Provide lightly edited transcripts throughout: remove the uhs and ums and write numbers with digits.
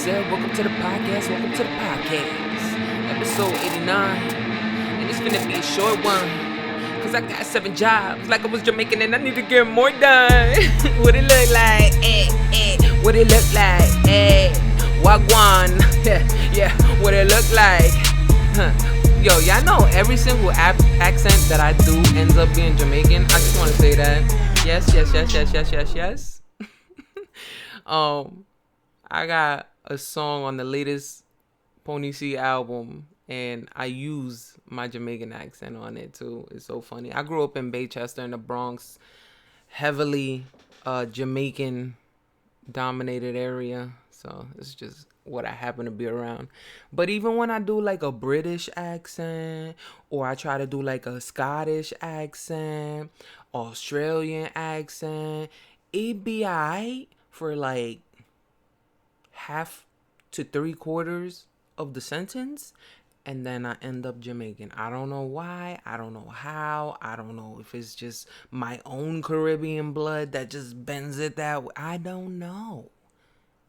said, welcome to the podcast, episode 89, and it's gonna be a short one, cause I got 7 jobs, like I was Jamaican and I need to get more done. What it look like, what it look like, wagwan, yeah, what it look like, Yo, y'all know every single accent that I do ends up being Jamaican. I just want to say that. Yes. I got a song on the latest Pony C album, and I use my Jamaican accent on it too. It's so funny. I grew up in Baychester in the Bronx, heavily Jamaican dominated area, so it's just what I happen to be around. But even when I do like a British accent, or I try to do like a Scottish accent, Australian accent, it be alright for like half to 3/4 of the sentence, and then I end up Jamaican. I don't know why, I don't know how, I don't know if it's just my own Caribbean blood that just bends it that way. I don't know.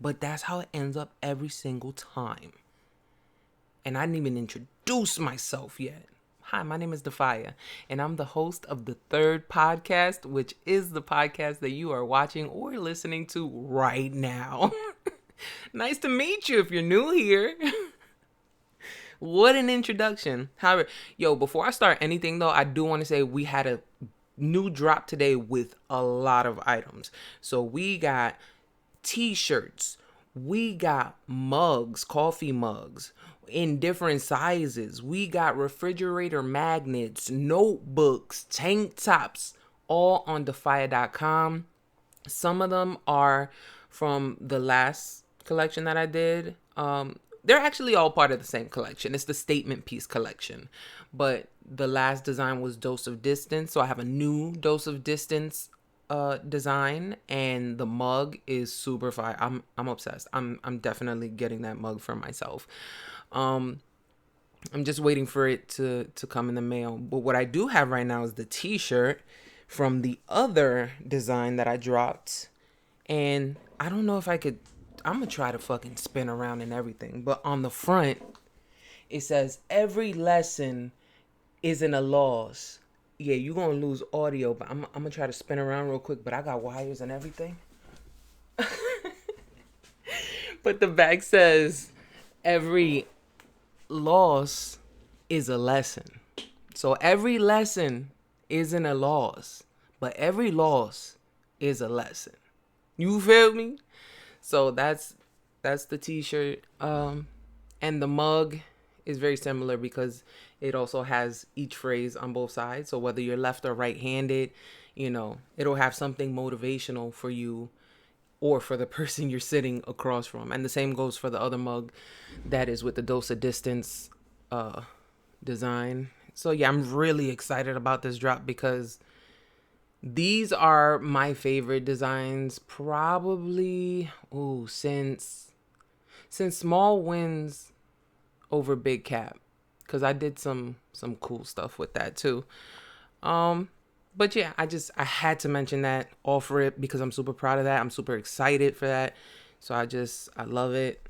But that's how it ends up every single time. And I didn't even introduce myself yet. Hi, my name is DAPHYA, and I'm the host of the third podcast, which is the podcast that you are watching or listening to right now. Nice to meet you if you're new here. What an introduction. However, before I start anything though, I do want to say we had a new drop today with a lot of items. So we got t-shirts, we got mugs, coffee mugs in different sizes, we got refrigerator magnets, notebooks, tank tops, all on DAPHYA.com. Some of them are from the last collection that I did. They're actually all part of the same collection. It's the statement piece collection, but the last design was Dose of Distance, so I have a new Dose of Distance design, and the mug is super fire. I'm obsessed. I'm definitely getting that mug for myself. I'm just waiting for it to come in the mail. But what I do have right now is the t-shirt from the other design that I dropped, and I don't know if I could. I'm gonna try to fucking spin around and everything, but on the front it says every lesson isn't a loss. Yeah, you're gonna lose audio, but I'm gonna try to spin around real quick, but I got wires and everything. But the back says every loss is a lesson. So every lesson isn't a loss, but every loss is a lesson. You feel me? So that's the t-shirt. And the mug is very similar because it also has each phrase on both sides. So whether you're left or right-handed, it'll have something motivational for you or for the person you're sitting across from. And the same goes for the other mug that is with the Dose of Distance design. So yeah, I'm really excited about this drop because these are my favorite designs probably since Small Wins over Big Cap, because I did some cool stuff with that too. But yeah, I had to mention that, offer it, because I'm super proud of that. I'm super excited for that. So I love it,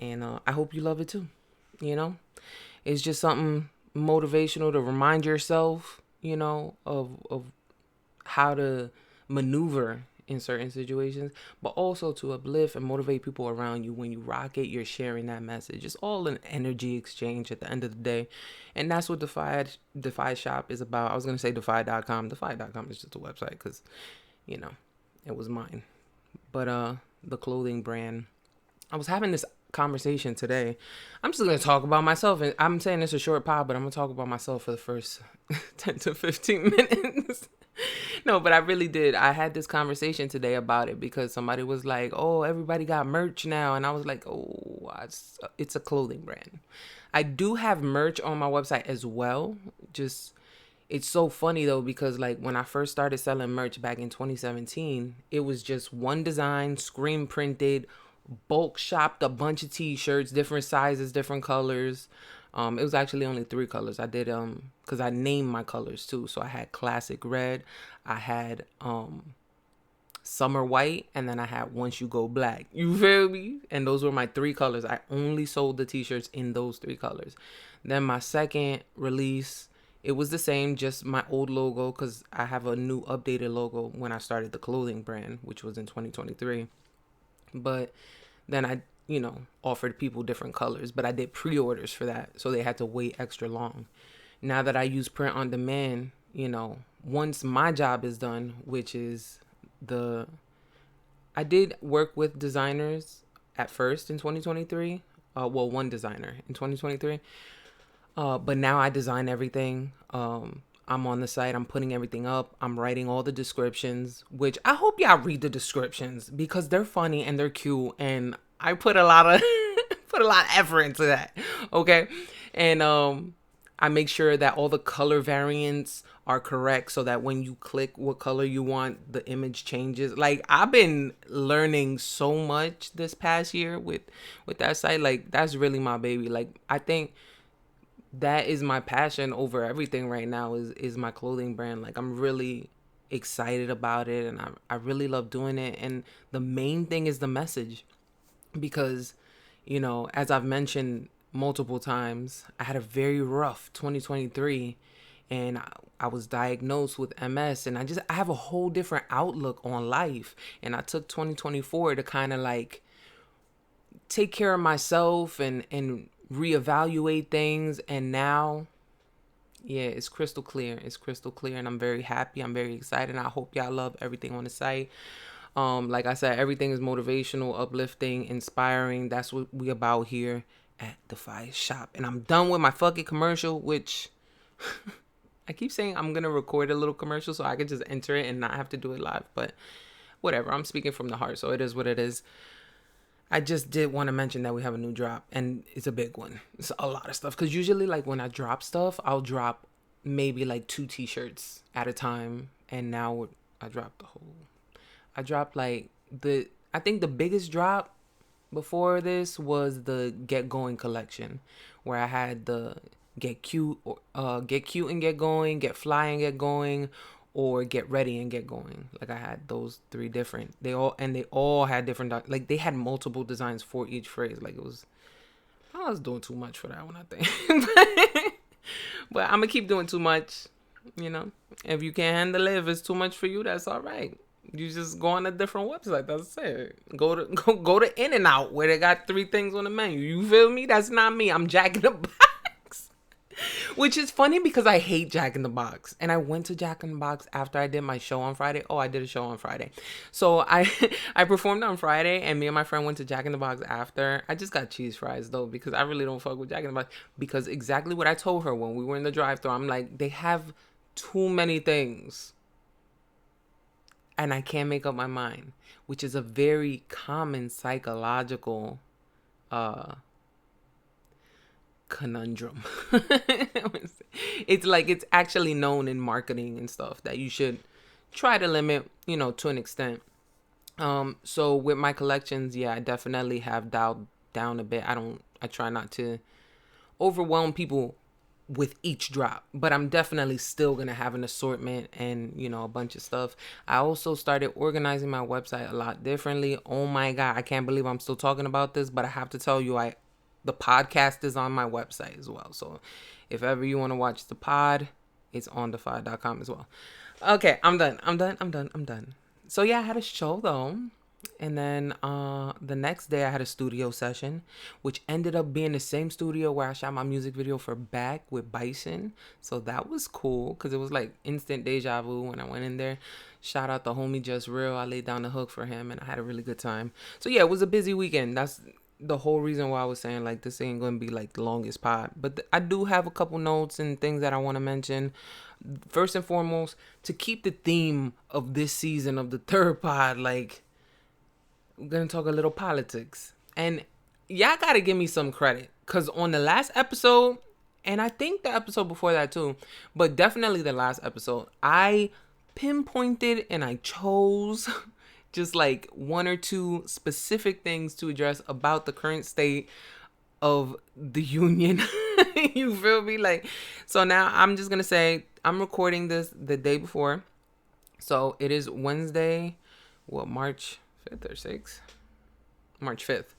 and I hope you love it too. It's just something motivational to remind yourself, of how to maneuver in certain situations, but also to uplift and motivate people around you. When you rock it, you're sharing that message. It's all an energy exchange at the end of the day, and that's what DAPHYA shop is about. I was gonna say DAPHYA.com. DAPHYA.com is just a website because it was mine. But the clothing brand, I was having this conversation today. I'm just gonna talk about myself, and I'm saying it's a short pod, but I'm gonna talk about myself for the first 10 to 15 minutes. No, but I really did. I had this conversation today about it because somebody was like, oh, everybody got merch now. And I was like, oh, it's a clothing brand. I do have merch on my website as well. Just, it's so funny though, because like when I first started selling merch back in 2017, it was just one design, screen printed, bulk shopped a bunch of t-shirts, different sizes, different colors. It was actually only 3 colors. I did because I named my colors too. So I had classic red, I had Summer White, and then I had Once You Go Black. You feel me? And those were my 3 colors. I only sold the t-shirts in those 3 colors. Then my second release, it was the same, just my old logo, because I have a new updated logo when I started the clothing brand, which was in 2023. But then I, offered people different colors, but I did pre-orders for that, so they had to wait extra long. Now that I use print on demand, once my job is done, which is I did work with designers at first in 2023. One designer in 2023. But now I design everything. I'm on the site. I'm putting everything up. I'm writing all the descriptions, which I hope y'all read the descriptions because they're funny and they're cute. And I put a lot of effort into that. Okay. And I make sure that all the color variants are correct so that when you click what color you want, the image changes. Like, I've been learning so much this past year with that site. Like, that's really my baby. Like, I think that is my passion over everything right now is my clothing brand. Like, I'm really excited about it, and I really love doing it. And the main thing is the message, because, as I've mentioned multiple times, I had a very rough 2023, and I was diagnosed with MS, and I have a whole different outlook on life. And I took 2024 to kind of like take care of myself and reevaluate things. And now, yeah, it's crystal clear. It's crystal clear, and I'm very happy. I'm very excited. And I hope y'all love everything on the site. Like I said, everything is motivational, uplifting, inspiring. That's what we about here at DAPHYA Shop. And I'm done with my fucking commercial, which I keep saying I'm gonna record a little commercial so I can just enter it and not have to do it live. But whatever, I'm speaking from the heart, so it is what it is. I just did want to mention that we have a new drop, and it's a big one. It's a lot of stuff, because usually, like, when I drop stuff, I'll drop maybe like 2 t-shirts at a time, and now I dropped like I think the biggest drop before this was the Get Going collection, where I had the Get Cute and Get Going, Get Fly and Get Going, or Get Ready and Get Going. Like, I had those 3 different. They all had different, like, they had multiple designs for each phrase. Like, I was doing too much for that one, I think. But I'm gonna keep doing too much, If you can't handle it, if it's too much for you, that's all right. You just go on a different website. That's it. Go to In and Out, where they got 3 things on the menu. You feel me? That's not me. I'm Jack in the Box. Which is funny because I hate Jack in the Box. And I went to Jack in the Box after I did my show on Friday. Oh, I did a show on Friday. So I performed on Friday, and me and my friend went to Jack in the Box after. I just got cheese fries, though, because I really don't fuck with Jack in the Box. Because exactly what I told her when we were in the drive-thru, I'm like, they have too many things, and I can't make up my mind, which is a very common psychological conundrum. It's actually known in marketing and stuff that you should try to limit, to an extent. So with my collections, yeah, I definitely have dialed down a bit. I try not to overwhelm people with each drop, but I'm definitely still gonna have an assortment and a bunch of stuff. I also started organizing my website a lot differently. Oh my god, I can't believe I'm still talking about this, but I have to tell you, the podcast is on my website as well. So if ever you want to watch the pod, it's on DAPHYA.com as well. Okay, I'm done. So yeah, I had a show though. And then the next day I had a studio session, which ended up being the same studio where I shot my music video for Back with Bison. So that was cool because it was like instant deja vu when I went in there. Shout out the homie Just Real. I laid down the hook for him and I had a really good time. So yeah, it was a busy weekend. That's the whole reason why I was saying like this ain't going to be like the longest pod. But I do have a couple notes and things that I want to mention. First and foremost, to keep the theme of this season of the third pod, like, we're going to talk a little politics. And y'all got to give me some credit. Because on the last episode, and I think the episode before that too, but definitely the last episode, I pinpointed and I chose just like 1 or 2 specific things to address about the current state of the union. You feel me? Like, so now I'm just going to say I'm recording this the day before. So it is Wednesday, March 5th or 6th? March 5th.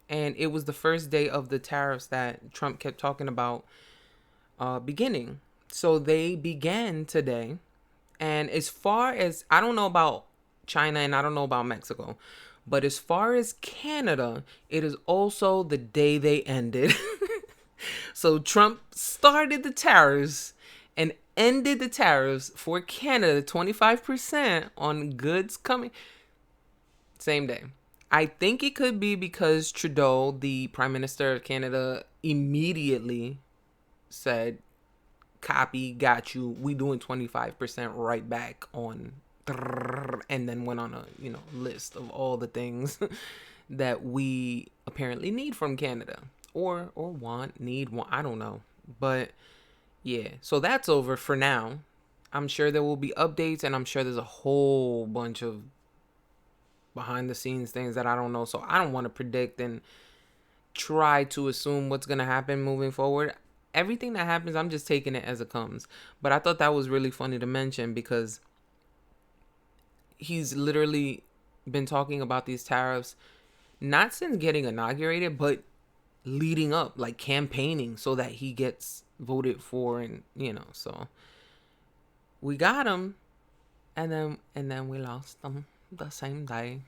And it was the first day of the tariffs that Trump kept talking about beginning. So they began today. And as far as, I don't know about China and I don't know about Mexico, but as far as Canada, it is also the day they ended. So Trump started the tariffs and ended the tariffs for Canada, 25% on goods coming. Same day. I think it could be because Trudeau, the Prime Minister of Canada, immediately said, copy, got you. We doing 25% right back on, and then went on a list of all the things that we apparently need from Canada or need. I don't know, but yeah. So that's over for now. I'm sure there will be updates, and I'm sure there's a whole bunch of behind the scenes things that I don't know. So I don't want to predict and try to assume what's going to happen moving forward. Everything that happens, I'm just taking it as it comes. But I thought that was really funny to mention because he's literally been talking about these tariffs not since getting inaugurated, but leading up, like campaigning so that he gets voted for. And so we got him, and then we lost him the same day,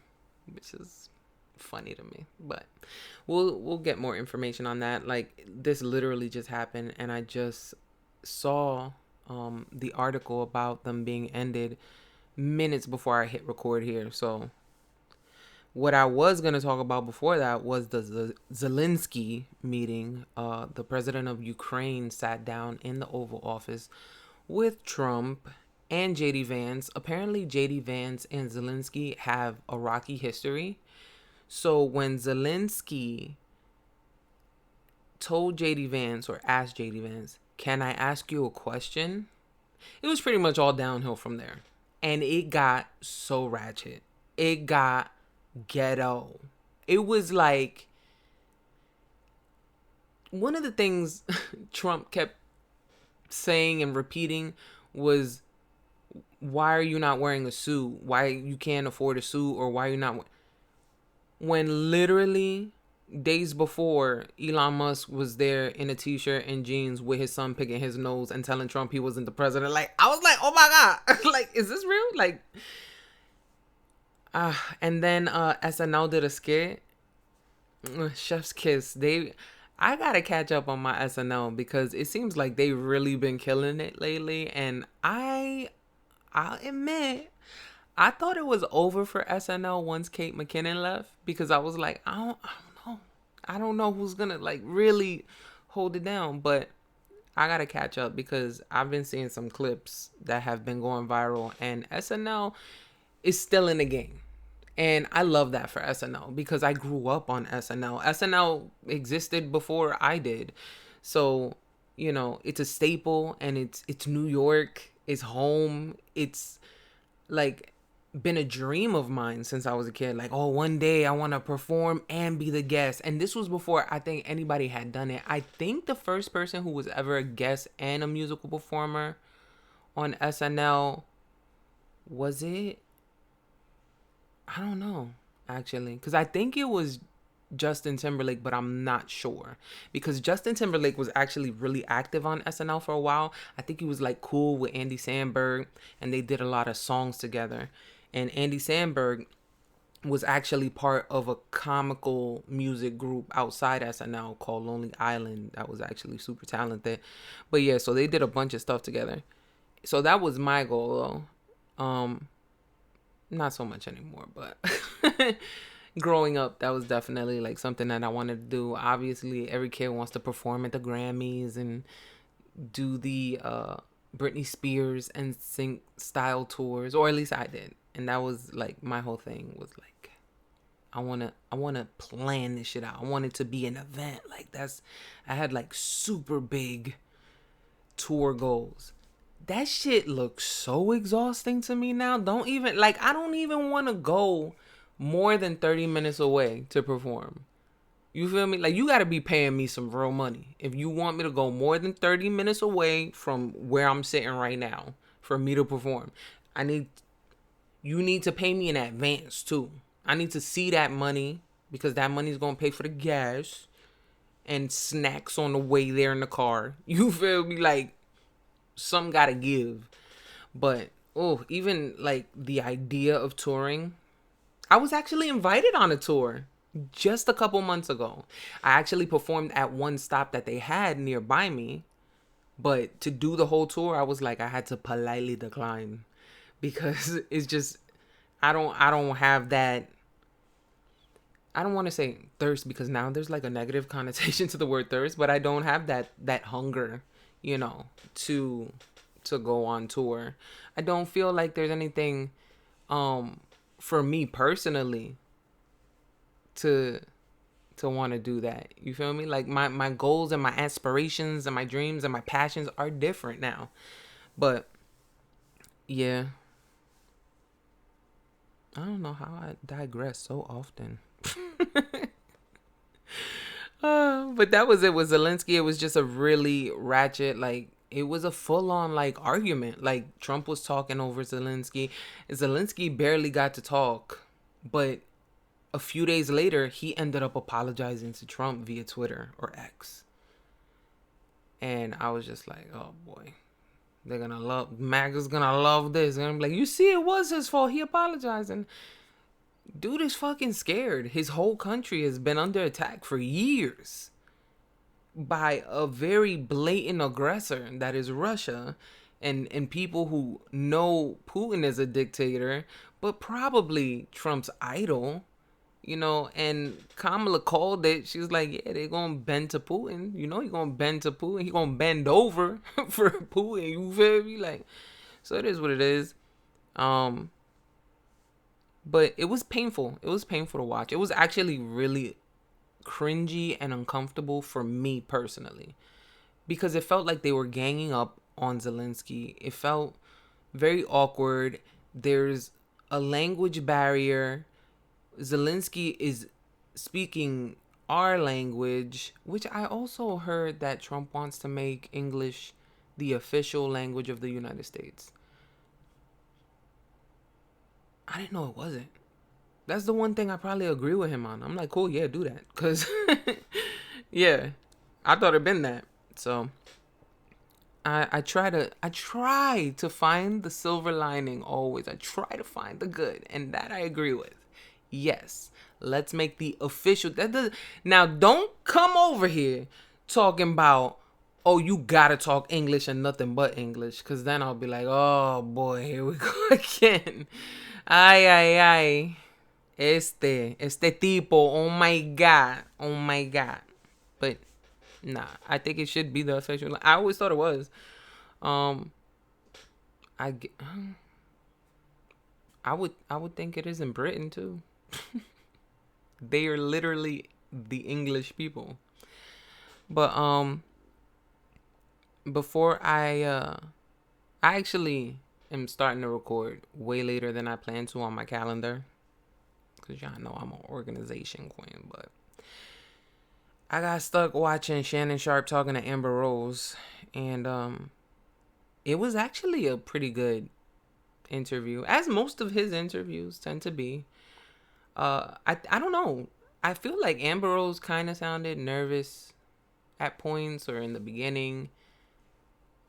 which is funny to me. But we'll get more information on that. Like, this literally just happened, and I just saw the article about them being ended minutes before I hit record here. So what I was going to talk about before that was the Zelensky meeting. The president of Ukraine sat down in the Oval Office with Trump and JD Vance. Apparently JD Vance and Zelensky have a rocky history. So when Zelensky told JD Vance, or asked JD Vance, can I ask you a question? It was pretty much all downhill from there. And it got so ratchet. It got ghetto. It was like, one of the things Trump kept saying and repeating was, why are you not wearing a suit? Why you can't afford a suit? Or why you not? When literally days before, Elon Musk was there in a t-shirt and jeans with his son picking his nose and telling Trump he wasn't the president. Like, I was like, oh my God. Like, is this real? Like, and then SNL did a skit, Chef's Kiss. I gotta catch up on my SNL because it seems like they've really been killing it lately. And I'll admit, I thought it was over for SNL once Kate McKinnon left, because I was like, I don't know. I don't know who's gonna like really hold it down. But I gotta catch up because I've been seeing some clips that have been going viral, and SNL is still in the game. And I love that for SNL because I grew up on SNL. SNL existed before I did. So, it's a staple, and it's New York, it's home. It's like been a dream of mine since I was a kid. Like, oh, one day I want to perform and be the guest. And this was before I think anybody had done it. I think the first person who was ever a guest and a musical performer on SNL, was it? I don't know, actually, because I think it was Justin Timberlake, but I'm not sure, because Justin Timberlake was actually really active on SNL for a while. I think he was like cool with Andy Samberg, and they did a lot of songs together. And Andy Samberg was actually part of a comical music group outside SNL called Lonely Island that was actually super talented. But yeah, so they did a bunch of stuff together. So that was my goal, though. Not so much anymore, but growing up, that was definitely like something that I wanted to do. Obviously, every kid wants to perform at the Grammys and do the Britney Spears and NSYNC style tours, or at least I did. And that was like my whole thing was like, I wanna plan this shit out. I want it to be an event. Like, I had like super big tour goals. That shit looks so exhausting to me now. I don't even want to go more than 30 minutes away to perform. You feel me? Like, you got to be paying me some real money if you want me to go more than 30 minutes away from where I'm sitting right now for me to perform. I need you need to pay me in advance too. I need to see that money because that money is going to pay for the gas and snacks on the way there in the car. You feel me? Like, some got to give. But, oh, even like the idea of touring, I was actually invited on a tour just a couple months ago. I actually performed at one stop that they had nearby me. But to do the whole tour, I was like, I had to politely decline because it's just, I don't have that. I don't want to say thirst because now there's like a negative connotation to the word thirst, but I don't have that hunger, you know, to go on tour. I don't feel like there's anything for me personally to want to do that. You feel me? Like my goals and my aspirations and my dreams and my passions are different now. But yeah, I don't know how I digress so often. But that was it with Zelensky. It was just a really ratchet, like, it was a full-on like argument. Like, Trump was talking over Zelensky. Zelensky barely got to talk, but a few days later he ended up apologizing to Trump via Twitter or X. And I was just like, oh boy, they're gonna love, MAGA's gonna love this. And I'm like, you see, it was his fault, he apologized. And dude is fucking scared. His whole country has been under attack for years by a very blatant aggressor that is Russia, and people who know Putin is a dictator, but probably Trump's idol, you know. And Kamala called it. She was like, yeah, they're gonna bend to Putin. You know, he's gonna bend to Putin. He gonna bend over for Putin. You feel me? Like, so it is what it is. But it was painful. It was painful to watch. It was actually really cringy and uncomfortable for me personally, because it felt like they were ganging up on Zelensky. It felt very awkward. There's a language barrier. Zelensky is speaking our language, which I also heard that Trump wants to make English the official language of the United States. I didn't know it wasn't. That's the one thing I probably agree with him on. I'm like, cool, yeah, do that. Because, yeah, I thought it'd been that. So, I try to find the silver lining always. I try to find the good. And that I agree with. Yes, let's make the official. Now, don't come over here talking about, oh, you gotta talk English and nothing but English. Because then I'll be like, oh, boy, here we go again. Ay, ay, ay. Este tipo, oh my god. But nah, I think it should be the official. I always thought it was. I would think it is in Britain too. They are literally the English people. But before I actually am starting to record way later than I planned to on my calendar. Because y'all know I'm an organization queen. But I got stuck watching Shannon Sharp talking to Amber Rose. And it was actually a pretty good interview. As most of his interviews tend to be. I don't know. I feel like Amber Rose kind of sounded nervous at points or in the beginning.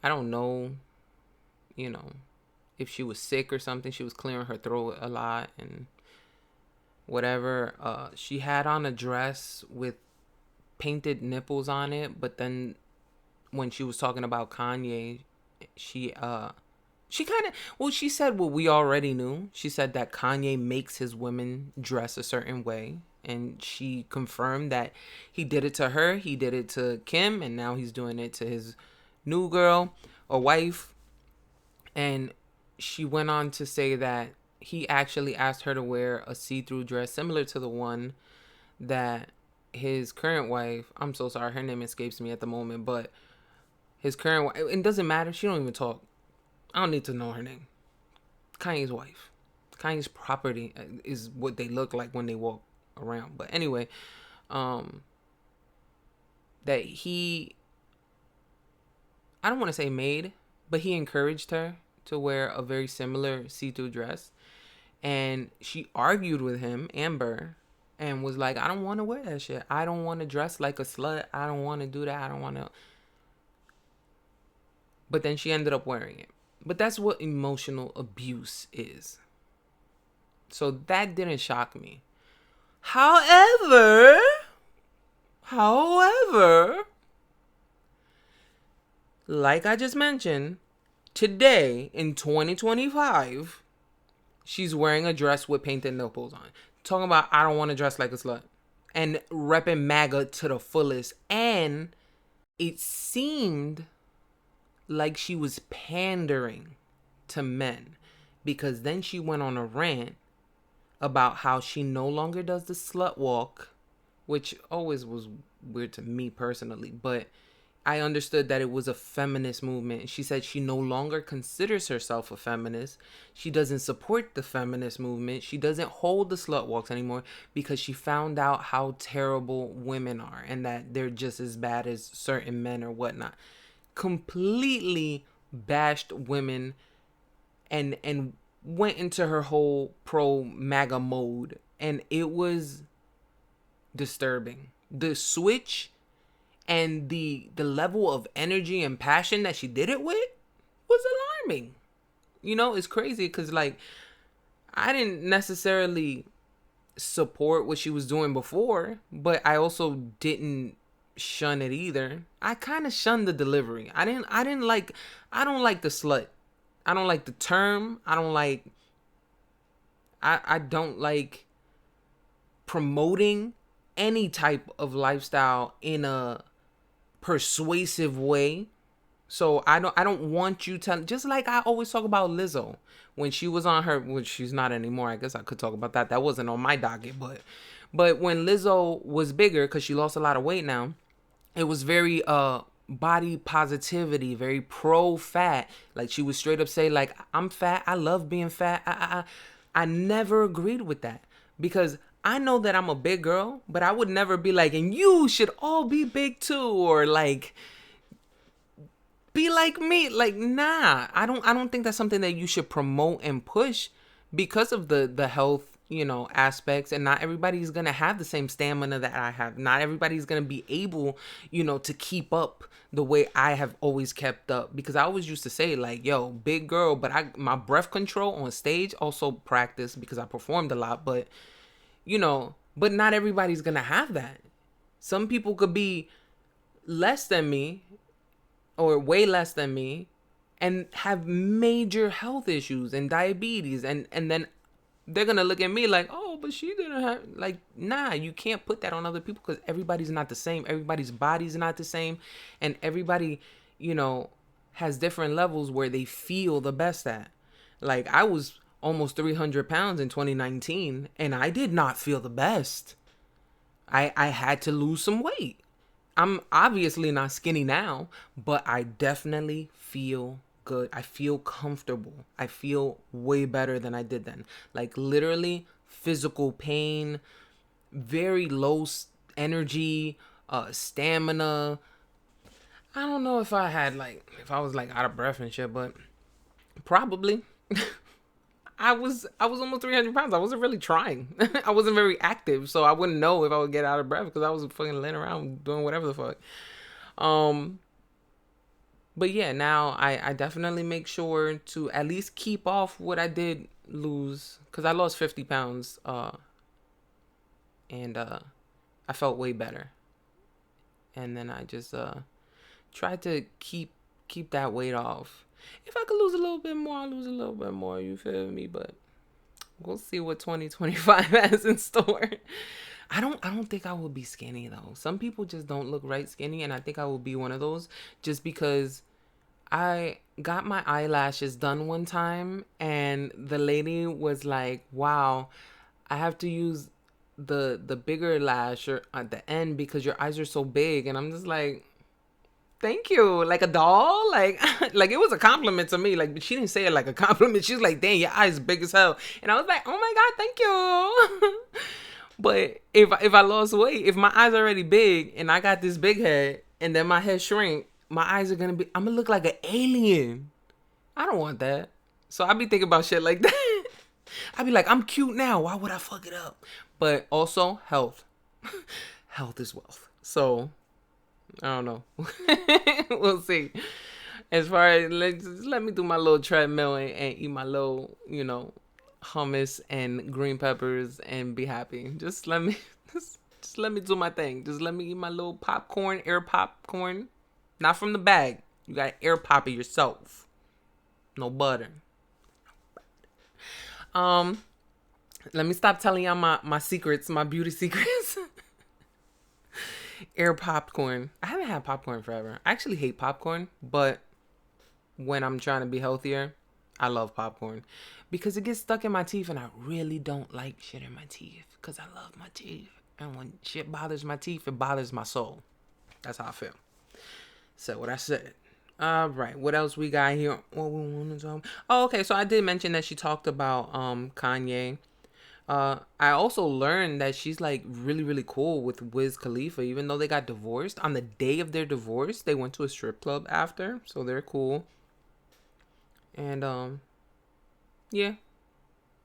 I don't know, you know, if she was sick or something. She was clearing her throat a lot and whatever. She had on a dress with painted nipples on it, but then when she was talking about Kanye, she kind of, well, she said what we already knew. She said that Kanye makes his women dress a certain way, and she confirmed that he did it to her, he did it to Kim, and now he's doing it to his new girl or wife. And she went on to say that he actually asked her to wear a see-through dress similar to the one that his current wife, I'm so sorry, her name escapes me at the moment, but his current wife, it doesn't matter, she don't even talk. I don't need to know her name. Kanye's wife. Kanye's property is what they look like when they walk around. But anyway, that he, I don't want to say made, but he encouraged her to wear a very similar see-through dress. And she argued with him, Amber, and was like, I don't want to wear that shit. I don't want to dress like a slut. I don't want to do that. I don't want to. But then she ended up wearing it. But that's what emotional abuse is. So that didn't shock me. However, like I just mentioned, today in 2025, she's wearing a dress with painted nipples on. Talking about, I don't want to dress like a slut. And repping MAGA to the fullest. And it seemed like she was pandering to men. Because then she went on a rant about how she no longer does the slut walk. Which always was weird to me personally. But I understood that it was a feminist movement. She said she no longer considers herself a feminist. She doesn't support the feminist movement. She doesn't hold the slut walks anymore because she found out how terrible women are and that they're just as bad as certain men or whatnot. Completely bashed women and went into her whole pro MAGA mode. And it was disturbing. The switch and the level of energy and passion that she did it with was alarming. You know, it's crazy because, like, I didn't necessarily support what she was doing before, but I also didn't shun it either. I kind of shunned the delivery. I don't like the slut. I don't like the term. I don't like promoting any type of lifestyle in a persuasive way. So I don't want you to, just like I always talk about Lizzo when she was on her, which she's not anymore. I guess I could talk about that. That wasn't on my docket, but when Lizzo was bigger, because she lost a lot of weight now, it was very body positivity, very pro fat. Like she would straight up say like, I'm fat, I love being fat. I never agreed with that because I know that I'm a big girl, but I would never be like, and you should all be big too, or like be like me. Like, nah, I don't think that's something that you should promote and push because of the health, aspects. And not everybody's gonna have the same stamina that I have. Not everybody's gonna be able, to keep up the way I have always kept up. Because I always used to say like, yo, big girl, but my breath control on stage also practice because I performed a lot, but but not everybody's gonna have that. Some people could be less than me or way less than me and have major health issues and diabetes, and then they're gonna look at me like, oh, but she didn't have, like, nah, you can't put that on other people because everybody's not the same. Everybody's body's not the same, and everybody has different levels where they feel the best at. Like, I was almost 300 pounds in 2019 and I did not feel the best. I had to lose some weight. I'm obviously not skinny now, but I definitely feel good. I feel comfortable. I feel way better than I did then. Like literally physical pain, very low energy, stamina. I don't know if I was like out of breath and shit, but probably. I was almost 300 pounds. I wasn't really trying. I wasn't very active, so I wouldn't know if I would get out of breath because I was fucking laying around doing whatever the fuck. But yeah, now I definitely make sure to at least keep off what I did lose, because I lost 50 pounds, and I felt way better. And then I just tried to keep that weight off. If I could lose a little bit more, I'll lose a little bit more, you feel me? But we'll see what 2025 has in store. I don't think I will be skinny though. Some people just don't look right skinny, and I think I will be one of those just because I got my eyelashes done one time and the lady was like, wow, I have to use the bigger lash at the end because your eyes are so big. And I'm just like, thank you. Like a doll. Like like it was a compliment to me. Like, but she didn't say it like a compliment. She was like, dang, your eyes big as hell. And I was like, oh my God, thank you. But if I lost weight, if my eyes are already big and I got this big head and then my head shrink, my eyes are I'm gonna look like an alien. I don't want that. So I be thinking about shit like that. I'd be like, I'm cute now. Why would I fuck it up? But also, health. Health is wealth. So, I don't know. We'll see. As far as, let me do my little treadmill and eat my little, hummus and green peppers and be happy. Just let me, just let me do my thing. Just let me eat my little popcorn, air popcorn. Not from the bag. You gotta air pop it yourself. No butter. Let me stop telling y'all my secrets, my beauty secrets. Air popcorn. I haven't had popcorn forever. I actually hate popcorn, but when I'm trying to be healthier, I love popcorn because it gets stuck in my teeth, and I really don't like shit in my teeth because I love my teeth. And when shit bothers my teeth, it bothers my soul. That's how I feel. So what I said. All right, what else we got here? What we want to talk? Oh, okay. So I did mention that she talked about Kanye. I also learned that she's like really, really cool with Wiz Khalifa, even though they got divorced. On the day of their divorce, they went to a strip club after, so they're cool. And yeah,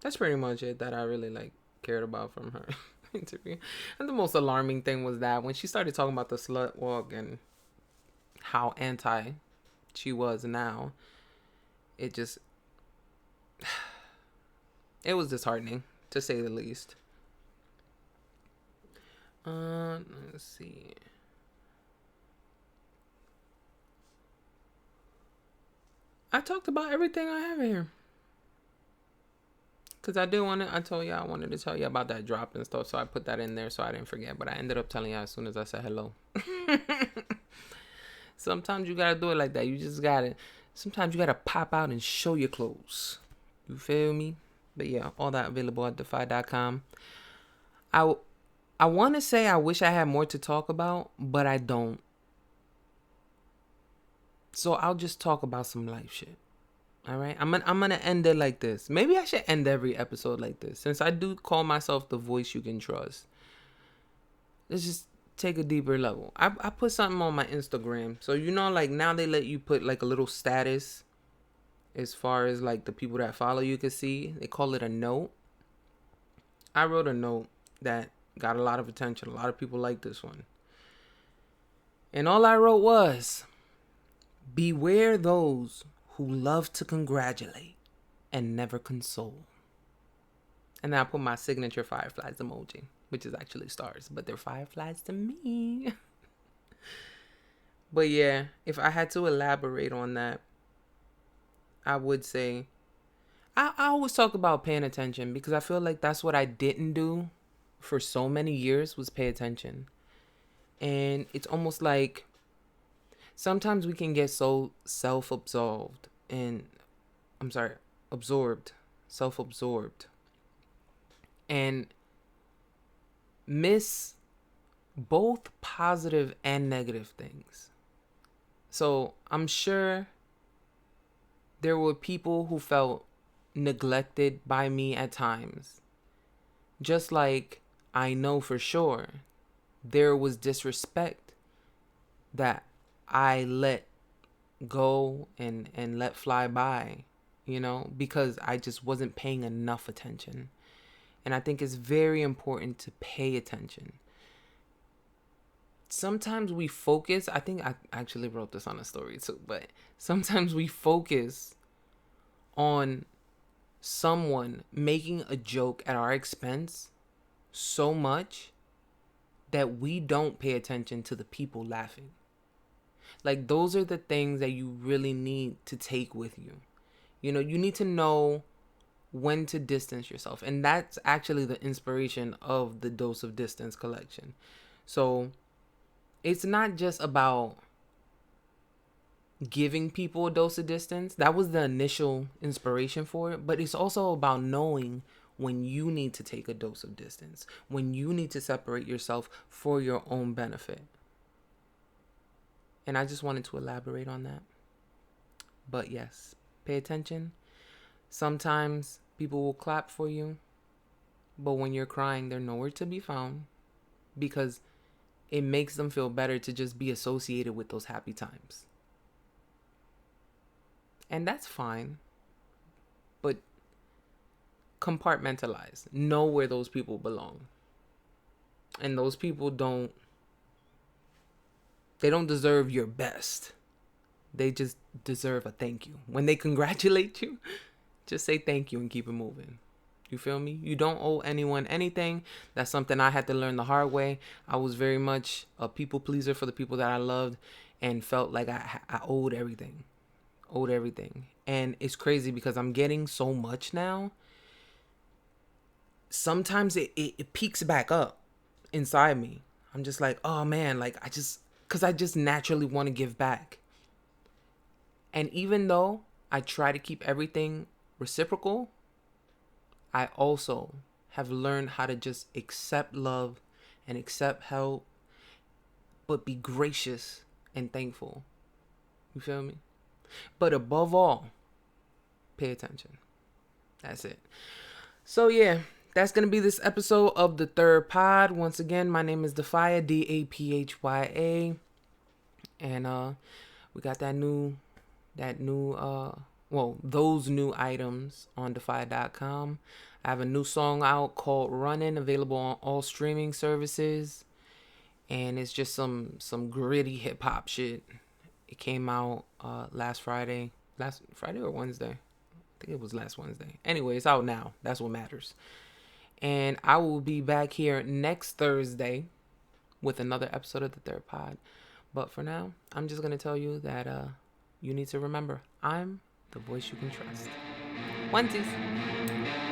that's pretty much it that I really like cared about from her interview. And the most alarming thing was that when she started talking about the slut walk and how anti she was now, it just it was disheartening to say the least. Let's see. I talked about everything I have here. Because I told you I wanted to tell you about that drop and stuff, so I put that in there so I didn't forget. But I ended up telling you as soon as I said hello. Sometimes you gotta do it like that. Sometimes you gotta pop out and show your clothes. You feel me? But yeah, all that available at DAPHYA.com. I want to say I wish I had more to talk about, but I don't. So I'll just talk about some life shit. All right, I'm gonna end it like this. Maybe I should end every episode like this, since I do call myself the voice you can trust. Let's just take a deeper level. I put something on my Instagram, so like now they let you put like a little status, as far as like the people that follow you can see. They call it a note. I wrote a note that got a lot of attention. A lot of people like this one, and all I wrote was, beware those who love to congratulate and never console. And then I put my signature fireflies emoji, which is actually stars, but they're fireflies to me. But yeah, if I had to elaborate on that, I would say, I always talk about paying attention, because I feel like that's what I didn't do for so many years, was pay attention. And it's almost like sometimes we can get so self-absorbed and miss both positive and negative things. So I'm sure there were people who felt neglected by me at times. Just like I know for sure there was disrespect that I let go and let fly by, because I just wasn't paying enough attention. And I think it's very important to pay attention. Sometimes we focus, I think I actually wrote this on a story too, but sometimes we focus on someone making a joke at our expense so much that we don't pay attention to the people laughing. Like, those are the things that you really need to take with you. You need to know when to distance yourself. And that's actually the inspiration of the Dose of Distance collection. So it's not just about giving people a dose of distance. That was the initial inspiration for it. But it's also about knowing when you need to take a dose of distance, when you need to separate yourself for your own benefit. And I just wanted to elaborate on that. But yes, pay attention. Sometimes people will clap for you, but when you're crying, they're nowhere to be found, because it makes them feel better to just be associated with those happy times. And that's fine. But compartmentalize. Know where those people belong. And those people don't deserve your best. They just deserve a thank you. When they congratulate you, just say thank you and keep it moving. You feel me? You don't owe anyone anything. That's something I had to learn the hard way. I was very much a people pleaser for the people that I loved and felt like I owed everything. Owed everything. And it's crazy because I'm getting so much now. Sometimes it peaks back up inside me. I'm just like, oh man, like because I just naturally want to give back. And even though I try to keep everything reciprocal, I also have learned how to just accept love and accept help, but be gracious and thankful. You feel me? But above all, pay attention. That's it. So yeah, that's going to be this episode of the third pod. Once again, my name is DAPHYA, DAPHYA. And we got those new items on DAPHYA.com. I have a new song out called Running, available on all streaming services. And it's just some gritty hip hop shit. It came out last Friday or Wednesday. I think it was last Wednesday. Anyway, it's out now. That's what matters. And I will be back here next Thursday with another episode of the third pod. But for now, I'm just going to tell you that you need to remember, I'm the voice you can trust. Onesies.